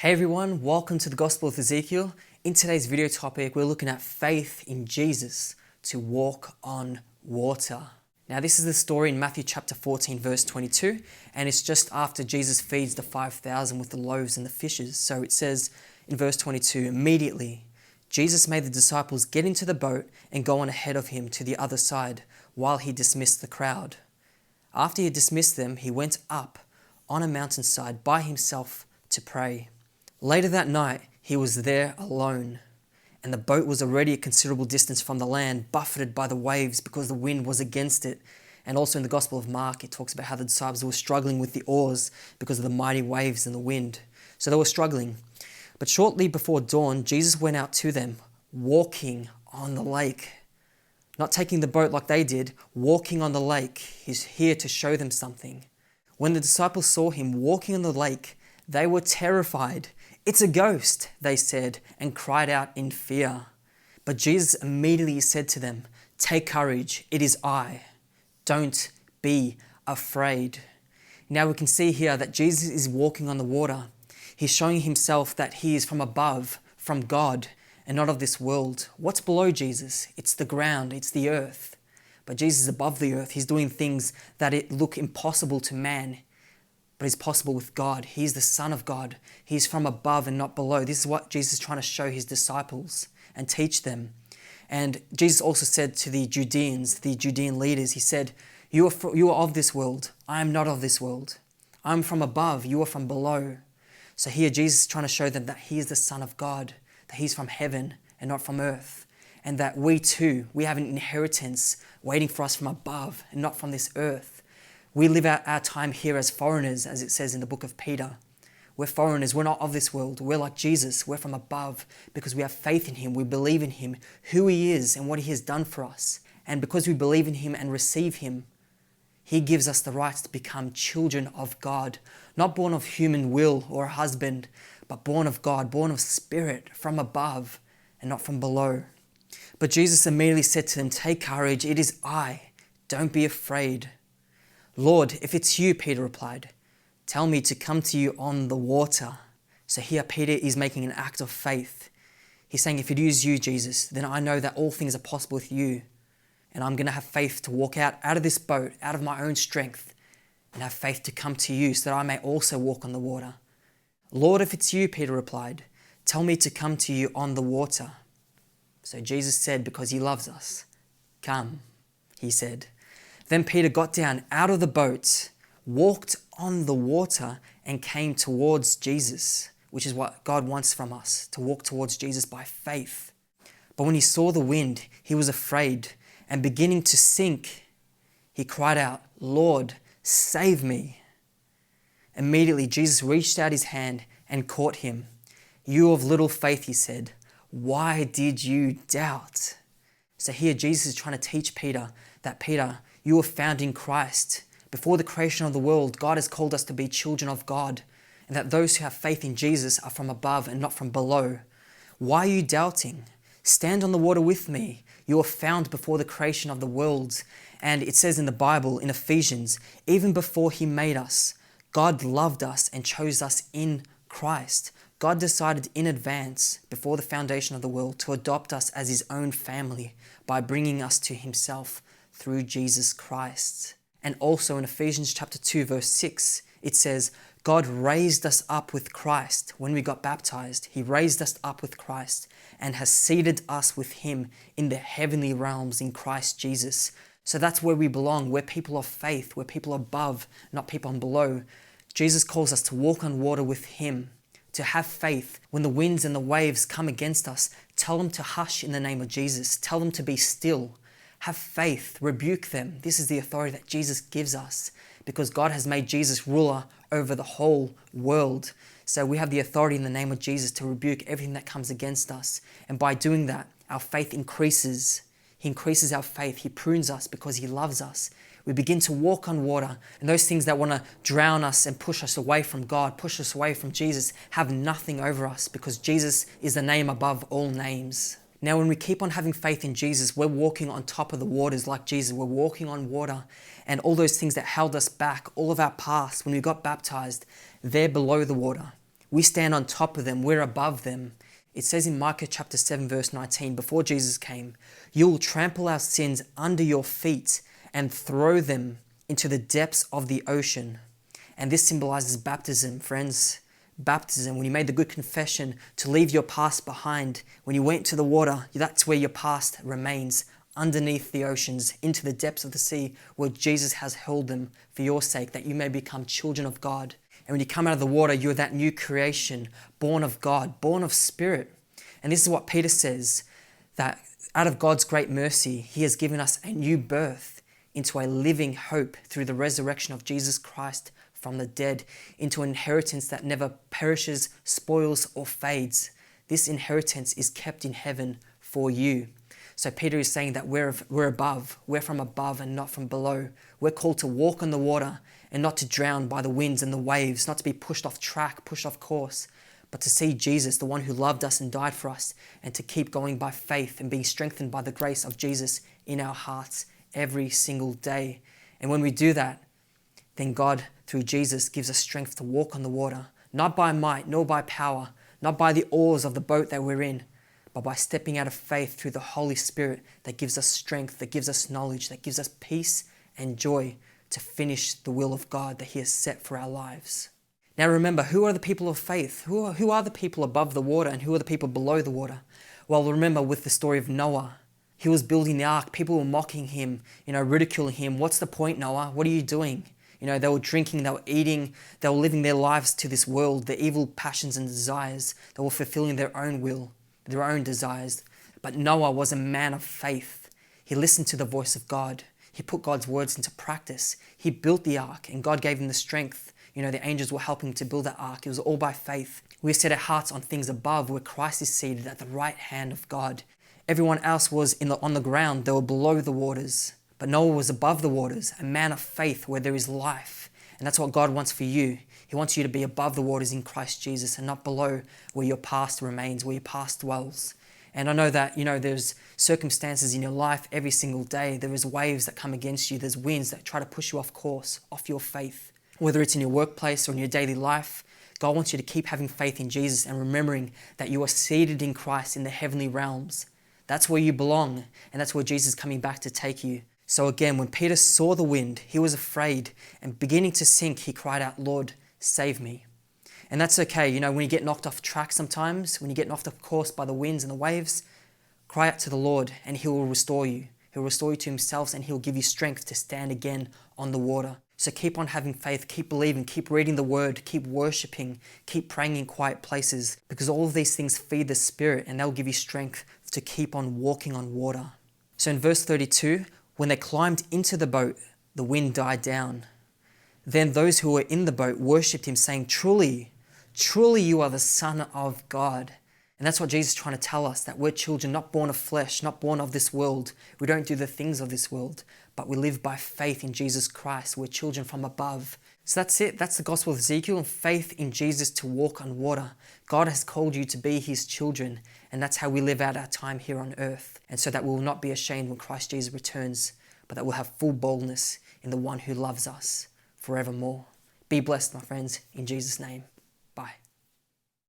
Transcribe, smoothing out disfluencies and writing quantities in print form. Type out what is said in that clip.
Hey everyone, welcome to the Gospel of Ezekiel. In today's video topic, we're looking at faith in Jesus to walk on water. Now this is the story in Matthew chapter 14 verse 22, and it's just after Jesus feeds the 5,000 with the loaves and the fishes. So it says in verse 22, immediately Jesus made the disciples get into the boat and go on ahead of him to the other side while he dismissed the crowd. After he dismissed them, he went up on a mountainside by himself to pray. Later that night, he was there alone, and the boat was already a considerable distance from the land, buffeted by the waves because the wind was against it. And also in the Gospel of Mark, it talks about how the disciples were struggling with the oars because of the mighty waves and the wind. So they were struggling. But shortly before dawn, Jesus went out to them, walking on the lake. Not taking the boat like they did, walking on the lake. He's here to show them something. When the disciples saw him walking on the lake, they were terrified. "It's a ghost," they said, and cried out in fear. But Jesus immediately said to them, "Take courage, it is I. Don't be afraid." Now we can see here that Jesus is walking on the water. He's showing himself that he is from above, from God, and not of this world. What's below Jesus? It's the ground, it's the earth. But Jesus is above the earth. He's doing things that look impossible to man, but it's possible with God. He's the Son of God. He's from above and not below. This is what Jesus is trying to show his disciples and teach them. And Jesus also said to the Judeans, the Judean leaders, he said, you are of this world. I am not of this world. I'm from above. You are from below. So here Jesus is trying to show them that he is the Son of God, that he's from heaven and not from earth. And that we too, we have an inheritance waiting for us from above and not from this earth. We live out our time here as foreigners, as it says in the book of Peter. We're foreigners. We're not of this world. We're like Jesus. We're from above because we have faith in him. We believe in him, who he is and what he has done for us. And because we believe in him and receive him, he gives us the right to become children of God, not born of human will or a husband, but born of God, born of spirit, from above and not from below. But Jesus immediately said to them, "Take courage, it is I. Don't be afraid." "Lord, if it's you," Peter replied, "tell me to come to you on the water." So here Peter is making an act of faith. He's saying, if it is you, Jesus, then I know that all things are possible with you. And I'm going to have faith to walk out of this boat, out of my own strength, and have faith to come to you so that I may also walk on the water. "Lord, if it's you," Peter replied, "tell me to come to you on the water." So Jesus said, because he loves us, "Come," he said. Then Peter got down out of the boat, walked on the water, and came towards Jesus, which is what God wants from us, to walk towards Jesus by faith. But when he saw the wind, he was afraid, and beginning to sink, he cried out, "Lord, save me." Immediately Jesus reached out his hand and caught him. "You of little faith," he said, "why did you doubt?" So here Jesus is trying to teach Peter that, Peter, you were found in Christ. Before the creation of the world, God has called us to be children of God, and that those who have faith in Jesus are from above and not from below. Why are you doubting? Stand on the water with me. You were found before the creation of the world. And it says in the Bible, in Ephesians, even before he made us, God loved us and chose us in Christ. God decided in advance, before the foundation of the world, to adopt us as his own family by bringing us to himself through Jesus Christ. And also in Ephesians chapter 2 verse 6, it says, God raised us up with Christ. When we got baptized, he raised us up with Christ and has seated us with him in the heavenly realms in Christ Jesus. So that's where we belong. We're people of faith. We're people above, not people below. Jesus calls us to walk on water with him, to have faith. When the winds and the waves come against us, tell them to hush in the name of Jesus. Tell them to be still. Have faith, rebuke them. This is the authority that Jesus gives us because God has made Jesus ruler over the whole world. So we have the authority in the name of Jesus to rebuke everything that comes against us. And by doing that, our faith increases. He increases our faith. He prunes us because he loves us. We begin to walk on water, and those things that want to drown us and push us away from God, push us away from Jesus, have nothing over us because Jesus is the name above all names. Now, when we keep on having faith in Jesus, we're walking on top of the waters like Jesus. We're walking on water, and all those things that held us back, all of our past, when we got baptized, they're below the water. We stand on top of them. We're above them. It says in Micah chapter 7 verse 19, before Jesus came, you will trample our sins under your feet and throw them into the depths of the ocean. And this symbolizes baptism, friends. Baptism, when you made the good confession to leave your past behind, when you went to the water, that's where your past remains, underneath the oceans, into the depths of the sea, where Jesus has held them for your sake, that you may become children of God. And when you come out of the water, you're that new creation, born of God, born of Spirit. And this is what Peter says, that out of God's great mercy, he has given us a new birth into a living hope through the resurrection of Jesus Christ from the dead, into an inheritance that never perishes, spoils, or fades. This inheritance is kept in heaven for you. So Peter is saying that we're above, we're from above and not from below. We're called to walk on the water and not to drown by the winds and the waves, not to be pushed off track, pushed off course, but to see Jesus, the one who loved us and died for us, and to keep going by faith and being strengthened by the grace of Jesus in our hearts every single day. And when we do that, then God, through Jesus, gives us strength to walk on the water, not by might, nor by power, not by the oars of the boat that we're in, but by stepping out of faith through the Holy Spirit that gives us strength, that gives us knowledge, that gives us peace and joy to finish the will of God that he has set for our lives. Now remember, who are the people of faith? Who are the people above the water and who are the people below the water? Well, remember with the story of Noah. He was building the ark. People were mocking him, ridiculing him. What's the point, Noah? What are you doing? They were drinking, they were eating, they were living their lives to this world, their evil passions and desires. They were fulfilling their own will, their own desires. But Noah was a man of faith. He listened to the voice of God. He put God's words into practice. He built the ark and God gave him the strength. The angels were helping him to build that ark. It was all by faith. We set our hearts on things above where Christ is seated at the right hand of God. Everyone else was on the ground. They were below the waters. But Noah was above the waters, a man of faith where there is life. And that's what God wants for you. He wants you to be above the waters in Christ Jesus and not below where your past remains, where your past dwells. And I know that, there's circumstances in your life every single day. There is waves that come against you. There's winds that try to push you off course, off your faith. Whether it's in your workplace or in your daily life, God wants you to keep having faith in Jesus and remembering that you are seated in Christ in the heavenly realms. That's where you belong, and that's where Jesus is coming back to take you. So again, when Peter saw the wind, he was afraid, and beginning to sink, he cried out, Lord, save me. And that's okay. When you get knocked off track sometimes, when you get knocked off course by the winds and the waves, cry out to the Lord and he will restore you. He'll restore you to himself and he'll give you strength to stand again on the water. So keep on having faith, keep believing, keep reading the word, keep worshiping, keep praying in quiet places, because all of these things feed the Spirit and they'll give you strength to keep on walking on water. So in verse 32, when they climbed into the boat, the wind died down. Then those who were in the boat worshipped him, saying, Truly, truly you are the Son of God. And that's what Jesus is trying to tell us, that we're children not born of flesh, not born of this world. We don't do the things of this world, but we live by faith in Jesus Christ. We're children from above. So that's it. That's the gospel of Ezekiel, and faith in Jesus to walk on water. God has called you to be his children, and that's how we live out our time here on earth. And so that we will not be ashamed when Christ Jesus returns, but that we'll have full boldness in the one who loves us forevermore. Be blessed, my friends, in Jesus' name.